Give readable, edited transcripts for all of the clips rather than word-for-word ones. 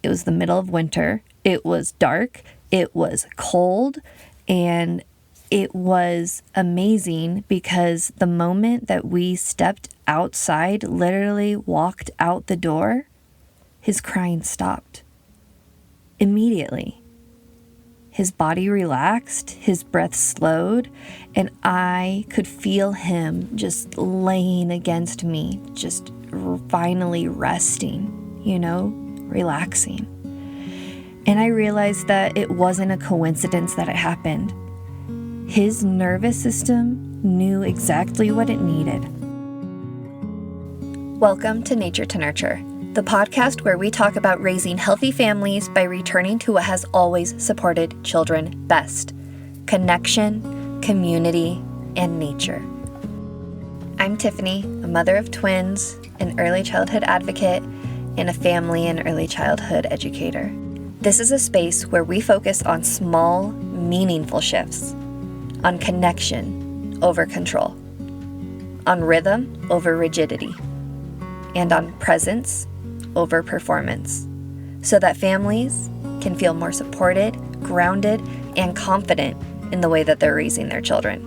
It was the middle of winter. It was dark. It was cold. And it was amazing because the moment that we stepped outside, literally walked out the door, his crying stopped immediately. His body relaxed, his breath slowed, and I could feel him just laying against me, just finally resting, relaxing. And I realized that it wasn't a coincidence that it happened. His nervous system knew exactly what it needed. Welcome to Nature to Nurture, the podcast where we talk about raising healthy families by returning to what has always supported children best: connection, community, and nature. I'm Tiffany, a mother of twins, an early childhood advocate, and a family and early childhood educator. This is a space where we focus on small, meaningful shifts, on connection over control, on rhythm over rigidity, and on presence over performance, so that families can feel more supported, grounded, and confident in the way that they're raising their children.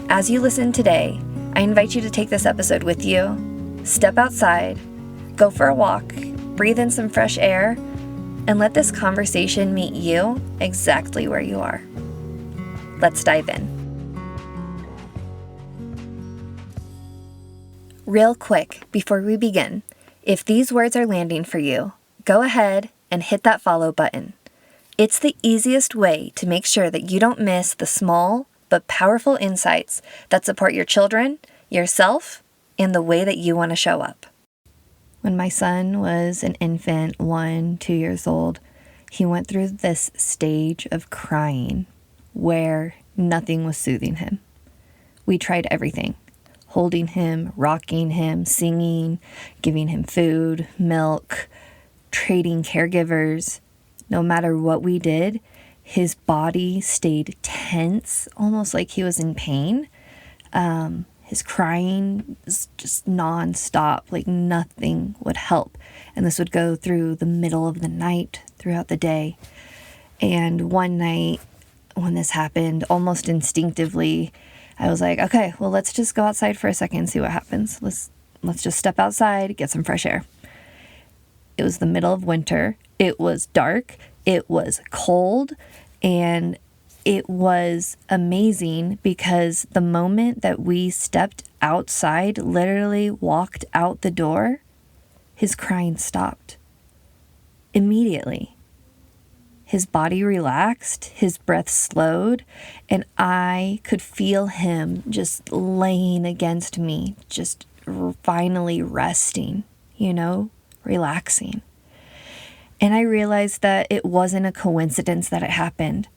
As you listen today, I invite you to take this episode with you, step outside, go for a walk, breathe in some fresh air, and let this conversation meet you exactly where you are. Let's dive in. Real quick, before we begin, if these words are landing for you, go ahead and hit that follow button. It's the easiest way to make sure that you don't miss the small but powerful insights that support your children, yourself, and the way that you want to show up. When my son was an infant, 2 years old, he went through this stage of crying where nothing was soothing him. We tried everything: holding him, rocking him, singing, giving him food, milk, trading caregivers. No matter what we did, his body stayed tense, almost like he was in pain. His crying was just nonstop, like nothing would help. And this would go through the middle of the night, throughout the day. And one night when this happened, almost instinctively, I was like, okay, well, let's just go outside for a second and see what happens. Let's just step outside, get some fresh air. It was the middle of winter. It was dark. It was cold. And it was amazing because the moment that we stepped outside, literally walked out the door, his crying stopped immediately. His body relaxed, his breath slowed, and I could feel him just laying against me, just finally resting, relaxing. And I realized that it wasn't a coincidence that it happened.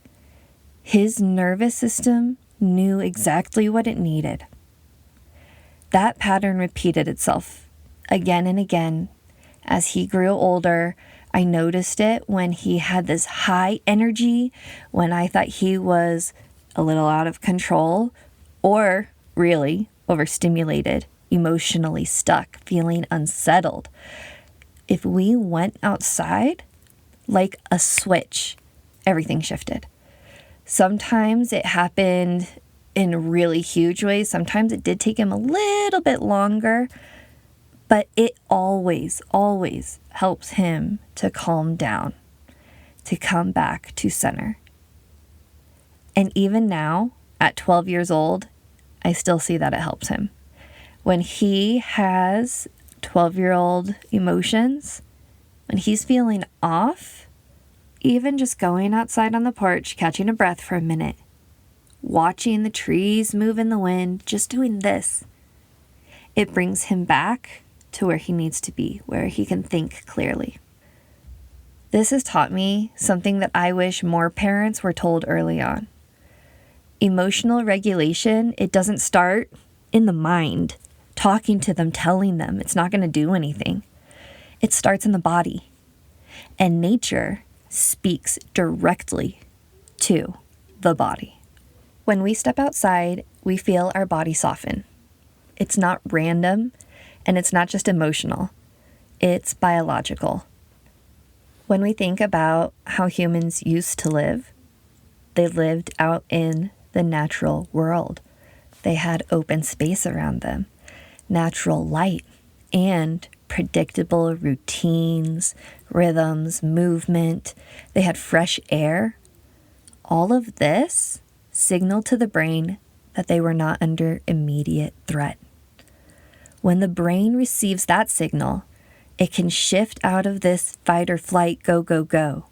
His nervous system knew exactly what it needed. That pattern repeated itself again and again. As he grew older, I noticed it when he had this high energy, when I thought he was a little out of control, or really overstimulated, emotionally stuck, feeling unsettled. If we went outside, like a switch, everything shifted. Sometimes it happened in really huge ways. Sometimes it did take him a little bit longer, but it always helps him to calm down, to come back to center. And even now, at 12 years old, I still see that it helps him. When he has 12-year-old emotions, when he's feeling off, even just going outside on the porch, catching a breath for a minute, watching the trees move in the wind, just doing this, it brings him back to where he needs to be, where he can think clearly. This has taught me something that I wish more parents were told early on. Emotional regulation, it doesn't start in the mind, talking to them, telling them it's not going to do anything. It starts in the body. And nature speaks directly to the body. When we step outside, we feel our body soften. It's not random, and it's not just emotional. It's biological. When we think about how humans used to live, they lived out in the natural world. They had open space around them, natural light, and predictable routines, rhythms, movement. They had fresh air. All of this signaled to the brain that they were not under immediate threat. When the brain receives that signal, it can shift out of this fight or flight, go, go, go.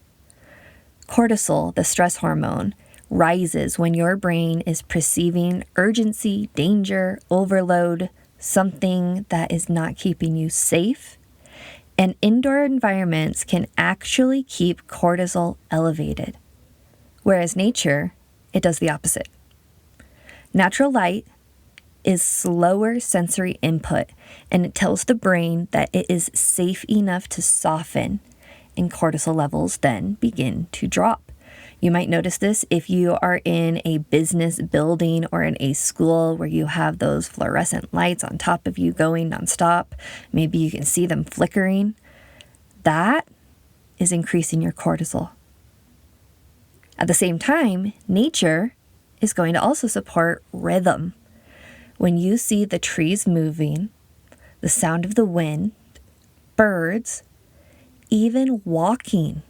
Cortisol, the stress hormone, rises when your brain is perceiving urgency, danger, overload, something that is not keeping you safe. And indoor environments can actually keep cortisol elevated. Whereas nature, it does the opposite. Natural light is slower sensory input, and it tells the brain that it is safe enough to soften, and cortisol levels then begin to drop. You might notice this if you are in a business building or in a school where you have those fluorescent lights on top of you going nonstop. Maybe you can see them flickering. That is increasing your cortisol. At the same time, nature is going to also support rhythm. When you see the trees moving, the sound of the wind, birds, even walking,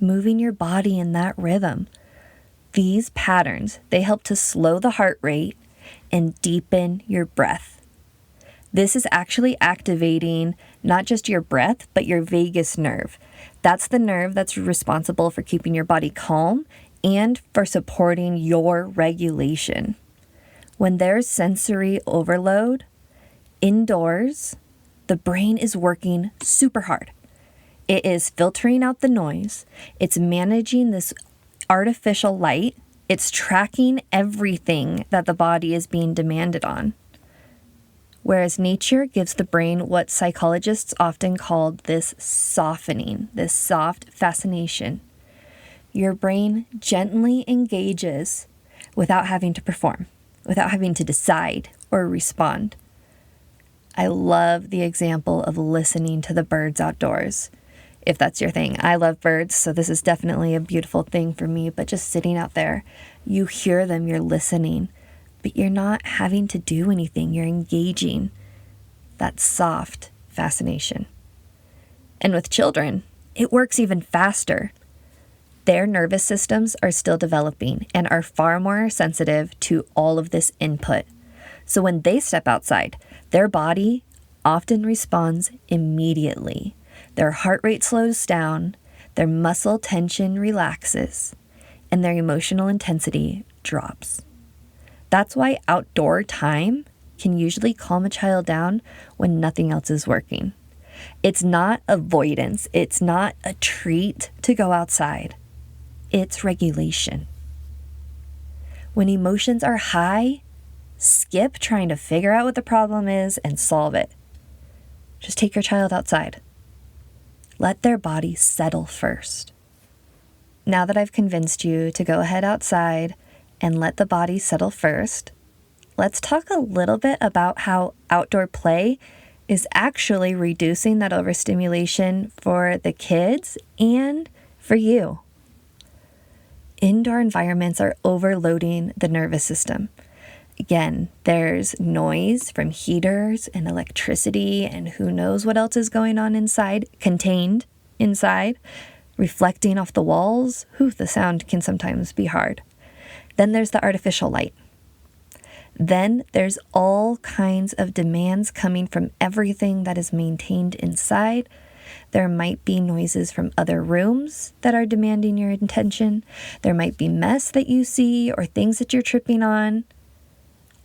moving your body in that rhythm, these patterns, they help to slow the heart rate and deepen your breath. This is actually activating not just your breath, but your vagus nerve. That's the nerve that's responsible for keeping your body calm and for supporting your regulation. When there's sensory overload, indoors, the brain is working super hard. It is filtering out the noise. It's managing this artificial light. It's tracking everything that the body is being demanded on. Whereas nature gives the brain what psychologists often call this softening, this soft fascination. Your brain gently engages without having to perform, without having to decide or respond. I love the example of listening to the birds outdoors. If that's your thing. I love birds, so this is definitely a beautiful thing for me, but just sitting out there, you hear them, you're listening, but you're not having to do anything. You're engaging that soft fascination. And with children, it works even faster. Their nervous systems are still developing and are far more sensitive to all of this input. So when they step outside, their body often responds immediately. Their heart rate slows down, their muscle tension relaxes, and their emotional intensity drops. That's why outdoor time can usually calm a child down when nothing else is working. It's not avoidance. It's not a treat to go outside. It's regulation. When emotions are high, skip trying to figure out what the problem is and solve it. Just take your child outside. Let their body settle first. Now that I've convinced you to go ahead outside and let the body settle first, let's talk a little bit about how outdoor play is actually reducing that overstimulation for the kids and for you. Indoor environments are overloading the nervous system. Again, there's noise from heaters and electricity and who knows what else is going on inside, contained inside, reflecting off the walls. The sound can sometimes be hard. Then there's the artificial light. Then there's all kinds of demands coming from everything that is maintained inside. There might be noises from other rooms that are demanding your attention. There might be mess that you see or things that you're tripping on.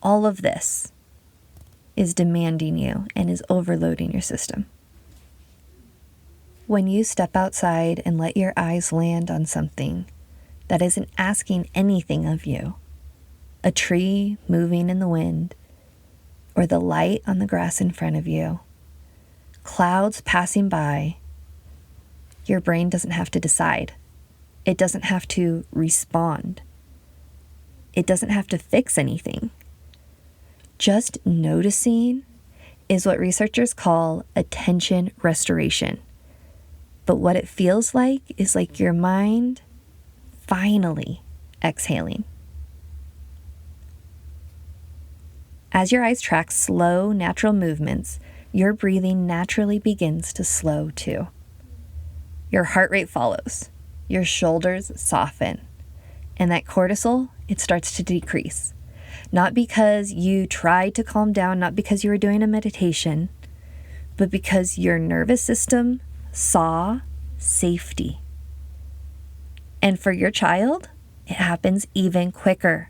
All of this is demanding you and is overloading your system. When you step outside and let your eyes land on something that isn't asking anything of you, a tree moving in the wind, or the light on the grass in front of you, clouds passing by, your brain doesn't have to decide. It doesn't have to respond. It doesn't have to fix anything. Just noticing is what researchers call attention restoration. But what it feels like is like your mind finally exhaling. As your eyes track slow, natural movements, your breathing naturally begins to slow too. Your heart rate follows, your shoulders soften, and that cortisol, it starts to decrease. Not because you tried to calm down, not because you were doing a meditation, but because your nervous system saw safety. And for your child, it happens even quicker.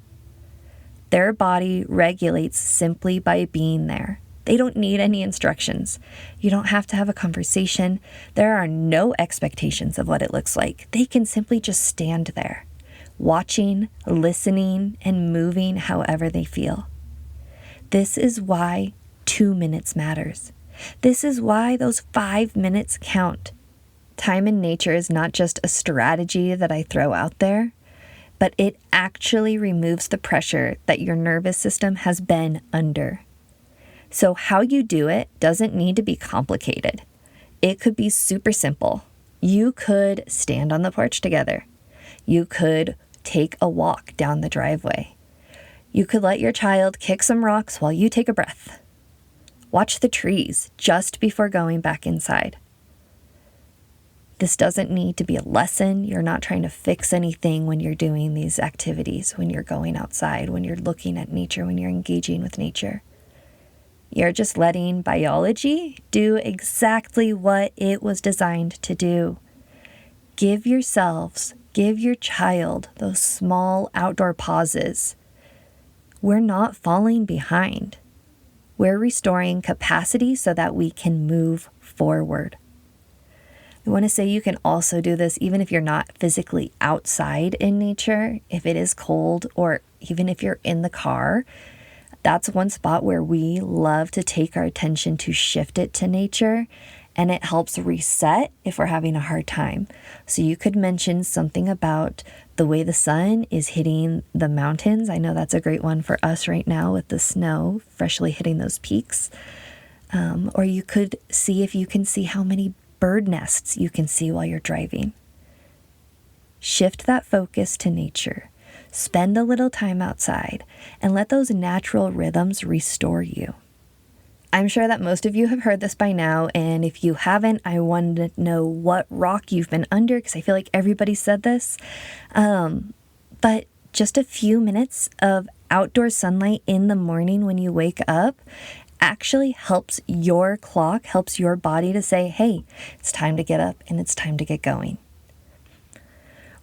Their body regulates simply by being there. They don't need any instructions. You don't have to have a conversation. There are no expectations of what it looks like. They can simply just stand there, watching, listening, and moving however they feel. This is why 2 minutes matters. This is why those 5 minutes count. Time in nature is not just a strategy that I throw out there, but it actually removes the pressure that your nervous system has been under. So how you do it doesn't need to be complicated. It could be super simple. You could stand on the porch together. You could take a walk down the driveway. You could let your child kick some rocks while you take a breath. Watch the trees just before going back inside. This doesn't need to be a lesson. You're not trying to fix anything when you're doing these activities, when you're going outside, when you're looking at nature, when you're engaging with nature. You're just letting biology do exactly what it was designed to do. Give yourselves, give your child those small outdoor pauses. We're not falling behind. We're restoring capacity so that we can move forward. I want to say you can also do this even if you're not physically outside in nature, if it is cold, or even if you're in the car. That's one spot where we love to take our attention to shift it to nature, and it helps reset if we're having a hard time. So you could mention something about the way the sun is hitting the mountains. I know that's a great one for us right now with the snow freshly hitting those peaks. Or you could see if you can see how many bird nests you can see while you're driving. Shift that focus to nature. Spend a little time outside and let those natural rhythms restore you. I'm sure that most of you have heard this by now, and if you haven't, I wanted to know what rock you've been under, because I feel like everybody said this. But just a few minutes of outdoor sunlight in the morning when you wake up actually helps your clock, helps your body to say, hey, it's time to get up and it's time to get going.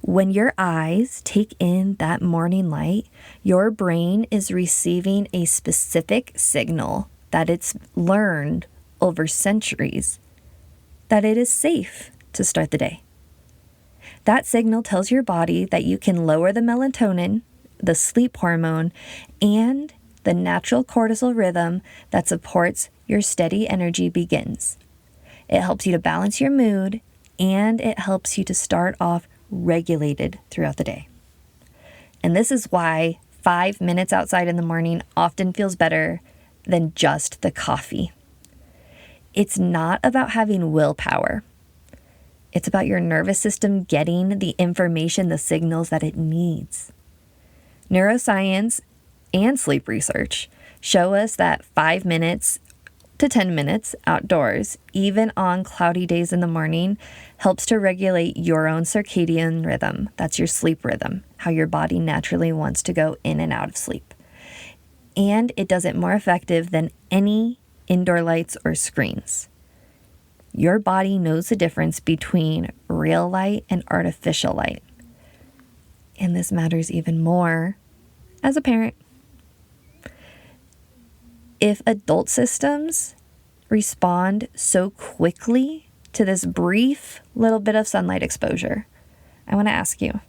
When your eyes take in that morning light, your brain is receiving a specific signal that it's learned over centuries that it is safe to start the day. That signal tells your body that you can lower the melatonin, the sleep hormone, and the natural cortisol rhythm that supports your steady energy begins. It helps you to balance your mood, and it helps you to start off regulated throughout the day. And this is why 5 minutes outside in the morning often feels better than just the coffee. It's not about having willpower. It's about your nervous system getting the information, the signals that it needs. Neuroscience and sleep research show us that 5 minutes to 10 minutes outdoors, even on cloudy days in the morning, helps to regulate your own circadian rhythm. That's your sleep rhythm, how your body naturally wants to go in and out of sleep. And it does it more effective than any indoor lights or screens. Your body knows the difference between real light and artificial light. And this matters even more as a parent. If adult systems respond so quickly to this brief little bit of sunlight exposure, I want to ask you,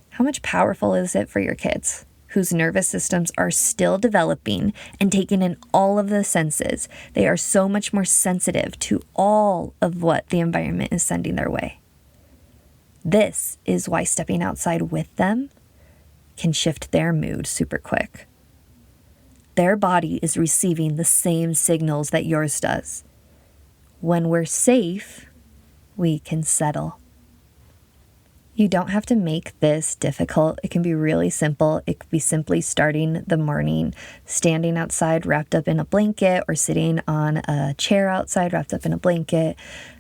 how much powerful is it for your kids whose nervous systems are still developing and taking in all of the senses? They are so much more sensitive to all of what the environment is sending their way. This is why stepping outside with them can shift their mood super quick. Their body is receiving the same signals that yours does. When we're safe, we can settle. You don't have to make this difficult. It can be really simple. It could be simply starting the morning, standing outside wrapped up in a blanket, or sitting on a chair outside wrapped up in a blanket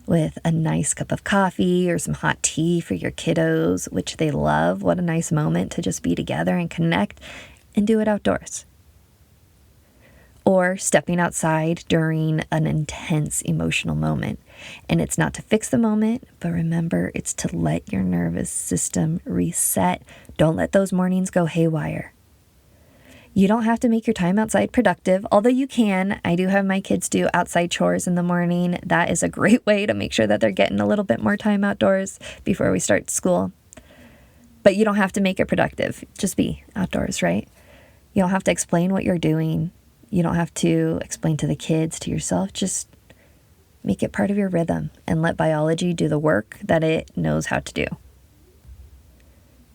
with a nice cup of coffee or some hot tea for your kiddos, which they love. What a nice moment to just be together and connect, and do it outdoors. Or stepping outside during an intense emotional moment. And it's not to fix the moment, but remember, it's to let your nervous system reset. Don't let those mornings go haywire. You don't have to make your time outside productive, although you can. I do have my kids do outside chores in the morning. That is a great way to make sure that they're getting a little bit more time outdoors before we start school. But you don't have to make it productive. Just be outdoors, right? You don't have to explain what you're doing. You don't have to explain to the kids, to yourself. Just make it part of your rhythm and let biology do the work that it knows how to do.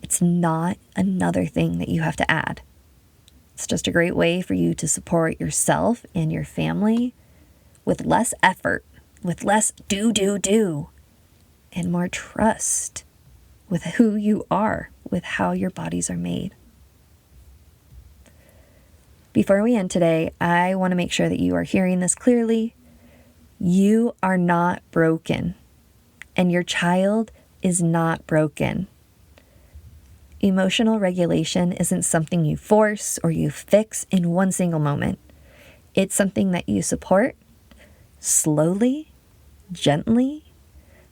It's not another thing that you have to add. It's just a great way for you to support yourself and your family with less effort, with less do, and more trust with who you are, with how your bodies are made. Before we end today, I want to make sure that you are hearing this clearly. You are not broken, and your child is not broken. Emotional regulation isn't something you force or you fix in one single moment. It's something that you support slowly, gently,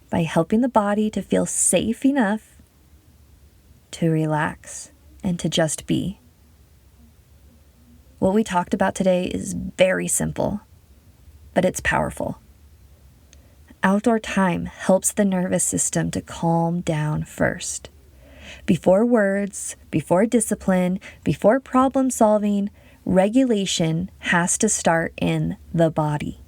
by helping the body to feel safe enough to relax and to just be. What we talked about today is very simple, but it's powerful. Outdoor time helps the nervous system to calm down first. Before words, before discipline, before problem solving, regulation has to start in the body.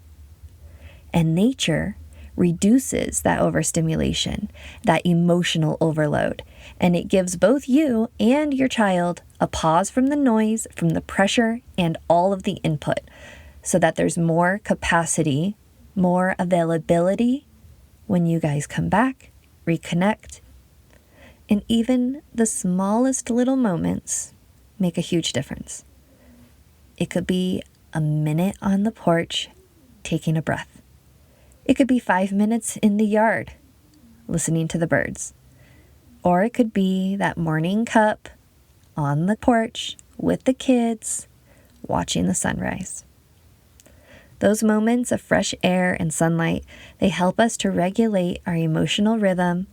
And nature reduces that overstimulation, that emotional overload, and it gives both you and your child a pause from the noise, from the pressure, and all of the input, so that there's more capacity, more availability when you guys come back, reconnect, and even the smallest little moments make a huge difference. It could be a minute on the porch, taking a breath. It could be 5 minutes in the yard, listening to the birds. Or it could be that morning cup on the porch with the kids, watching the sunrise. Those moments of fresh air and sunlight, they help us to regulate our emotional rhythm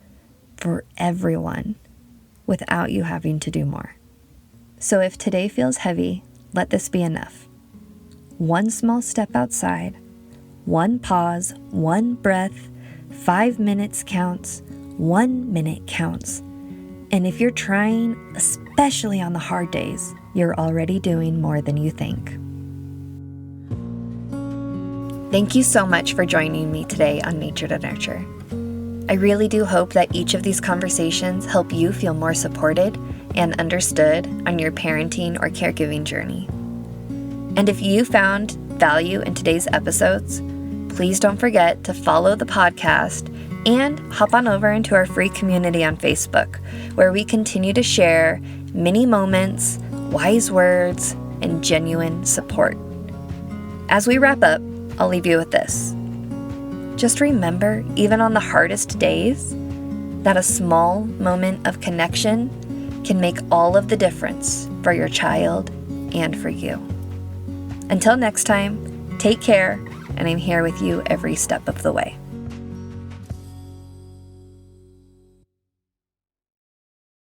for everyone without you having to do more. So if today feels heavy, let this be enough. One small step outside, one pause, one breath, 5 minutes counts, 1 minute counts. And if you're trying, especially on the hard days, you're already doing more than you think. Thank you so much for joining me today on Nature to Nurture. I really do hope that each of these conversations help you feel more supported and understood on your parenting or caregiving journey. And if you found value in today's episodes, please don't forget to follow the podcast and hop on over into our free community on Facebook, where we continue to share mini moments, wise words, and genuine support. As we wrap up, I'll leave you with this. Just remember, even on the hardest days, that a small moment of connection can make all of the difference for your child and for you. Until next time, take care, and I'm here with you every step of the way.